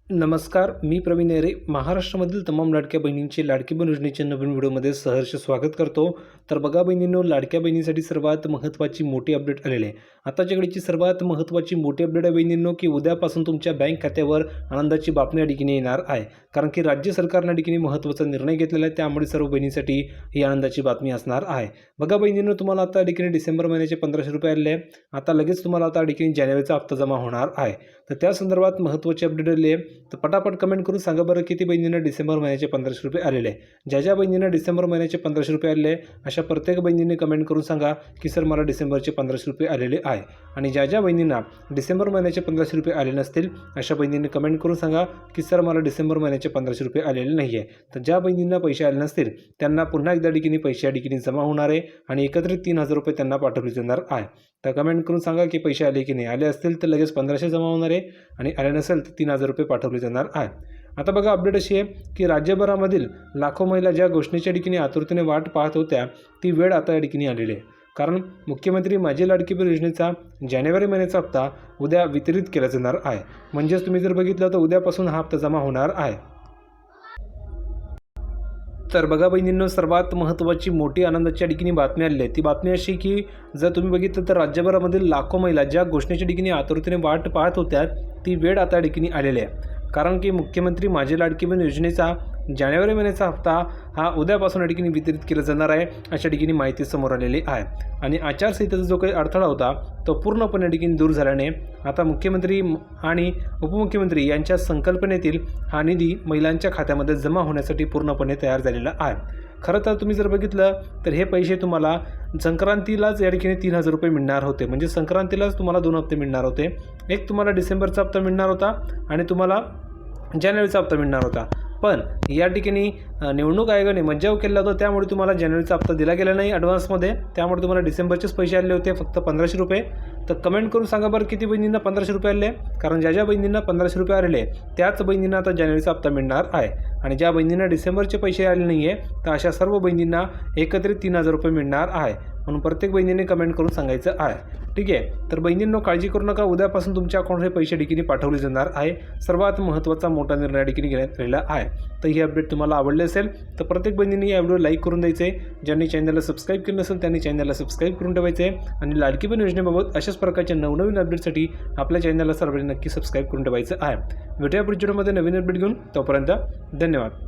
नमस्कार, मी प्रवीण नेरे. महाराष्ट्रामधील तमाम लाडक्या बहिणींचे लाडकी बहीण योजनेच्या नवीन व्हिडिओमध्ये सहर्ष स्वागत करतो. तर बघा बहिणींनो, लाडक्या बहिणीसाठी सर्वात महत्त्वाची मोठी अपडेट आलेली आहे. आताच्या घडीची सर्वात महत्त्वाची मोठी अपडेट आहे बहिणींनो, की उद्यापासून तुमच्या बँक खात्यावर आनंदाची बातमी या ठिकाणी येणार आहे. कारण की राज्य सरकारने या ठिकाणी महत्त्वाचा निर्णय घेतलेला आहे. त्यामुळे सर्व बहिणींसाठी ही आनंदाची बातमी असणार आहे. बघा बहिणींनो, तुम्हाला आता या ठिकाणी डिसेंबर महिन्याचे 1500 रुपये आलेले आहे. आता लगेच तुम्हाला आता या ठिकाणी जानेवारीचा हप्ता जमा होणार आहे. तर त्या संदर्भात महत्त्वाची अपडेट आली आहे. तर पटापट कमेंट करून सांगा बरं, किती बहिणींना डिसेंबर महिन्याचे 1500 रुपये आलेले आहे. ज्या बहिणींना डिसेंबर महिन्याचे 1500 रुपये आलेले आहे, अशा प्रत्येक बहिणींनी कमेंट करून सांगा की सर मला डिसेंबरचे 1500 रुपये आलेले आहे. आणि ज्या बहिणींना डिसेंबर महिन्याचे 1500 रुपये आले नसतील, अशा बहिणींनी कमेंट करून सांगा की सर मला डिसेंबर महिन्याचे 1500 रुपये आलेले नाही आहे. तर ज्या बहिणींना पैसे आले नसतील त्यांना पुन्हा एकदा ठिकाणी पैसे या ठिकाणी जमा होणार आहे आणि एकत्रित 3000 रुपये त्यांना पाठवले जाणार आहे. तर कमेंट करून सांगा की पैसे आले की नाही. आले असतील तर लगेच 1500 जमा होणार आहे आणि आले नसेल तर 3000 रुपये पाठवले जाणार आहे. आता बघा अपडेट अशी आहे की राज्यभरामधील लाखो महिला ज्या घोषणेच्या ठिकाणी आतुरतेने वाट पाहत होत्या, ती वेळ आता या ठिकाणी आलेली आहे. कारण मुख्यमंत्री माझी लाडकी बहीण योजनेचा जानेवारी महिन्याचा हप्ता उद्या वितरित केला जाणार आहे. म्हणजेच तुम्ही जर बघितलं तर उद्यापासून हा हप्ता जमा होणार आहे. तर बघा बहिणींनो, सर्वात महत्त्वाची मोठी आनंदाची या ठिकाणी बातमी आलेली आहे. ती बातमी अशी की जर तुम्ही बघितलं तर राज्यभरामधील लाखो महिला ज्या घोषणेच्या ठिकाणी आतुरतेने वाट पाहत होत्या, ती वेळ आता या ठिकाणी आलेली आहे. कारण की मुख्यमंत्री माझी लाडकी बहीण योजनेचा जानेवारी महिन्याचा हप्ता हा उद्यापासून या ठिकाणी वितरित केला जाणार आहे, अशा ठिकाणी माहिती समोर आलेली आहे. आणि आचारसंहितेचा जो काही अडथळा होता तो पूर्णपणे या ठिकाणी दूर झाल्याने आता मुख्यमंत्री आणि उपमुख्यमंत्री यांच्या संकल्पनेतील हा निधी महिलांच्या खात्यामध्ये जमा होण्यासाठी पूर्णपणे तयार झालेला आहे. खरं तर तुम्ही जर बघितलं तर हे पैसे तुम्हाला संक्रांतीलाच या ठिकाणी 3000 रुपये मिळणार होते. म्हणजे संक्रांतीलाच तुम्हाला 2 हप्ते मिळणार होते. एक तुम्हाला डिसेंबरचा हप्ता मिळणार होता आणि तुम्हाला जानेवारीचा हप्ता मिळणार होता. पण या ठिकाणी निवडणूक आयोगाने मज्जाव केला होता, त्यामुळे तुम्हाला जानेवारीचा हप्ता दिला गेला नाही ॲडव्हान्समध्ये. त्यामुळे तुम्हाला डिसेंबरचेच पैसे आले होते, फक्त 1500 रुपये. तर कमेंट करून सांगा बरं, किती बहिणींना 1500 रुपये आले. कारण ज्या बहिणींना 1500 रुपये आलेले त्याच बहिणींना आता जानेवारीचा हप्ता मिळणार आहे. आणि ज्या बहिणींना डिसेंबरचे पैसे आले नाही आहे, तर अशा सर्व बहिणींना एकत्रित 3000 रुपये मिळणार आहे. म्हणून प्रत्येक बहिणीने कमेंट करून सांगायचं आहे. ठीक आहे. तर बहिणींनो, काळजी करू नका, उद्यापासून तुमच्या अकाउंटमध्ये पैसे ठिकाणी पाठवले जाणार आहे. सर्वात महत्त्वाचा मोठा निर्णय ठिकाणी घेण्यात आलेला आहे. तर ही अपडेट तुम्हाला आवडली असेल तर प्रत्येक बहिणींनी या व्हिडिओ लाईक करून द्यायचे. ज्यांनी चॅनलला सबस्क्राईब केलं नसेल त्यांनी चॅनलला सबस्क्राईब करून ठेवायचे. आणि लाडकी बहीण योजनेबाबत अशाच प्रकारच्या नवनवीन अपडेटसाठी आपल्या चॅनलला सर्वांनी नक्की सबस्क्राईब करून ठेवायचं आहे. भेटूया पुढच्या व्हिडिओमध्ये नवीन अपडेट घेऊन. तोपर्यंत धन्यवाद.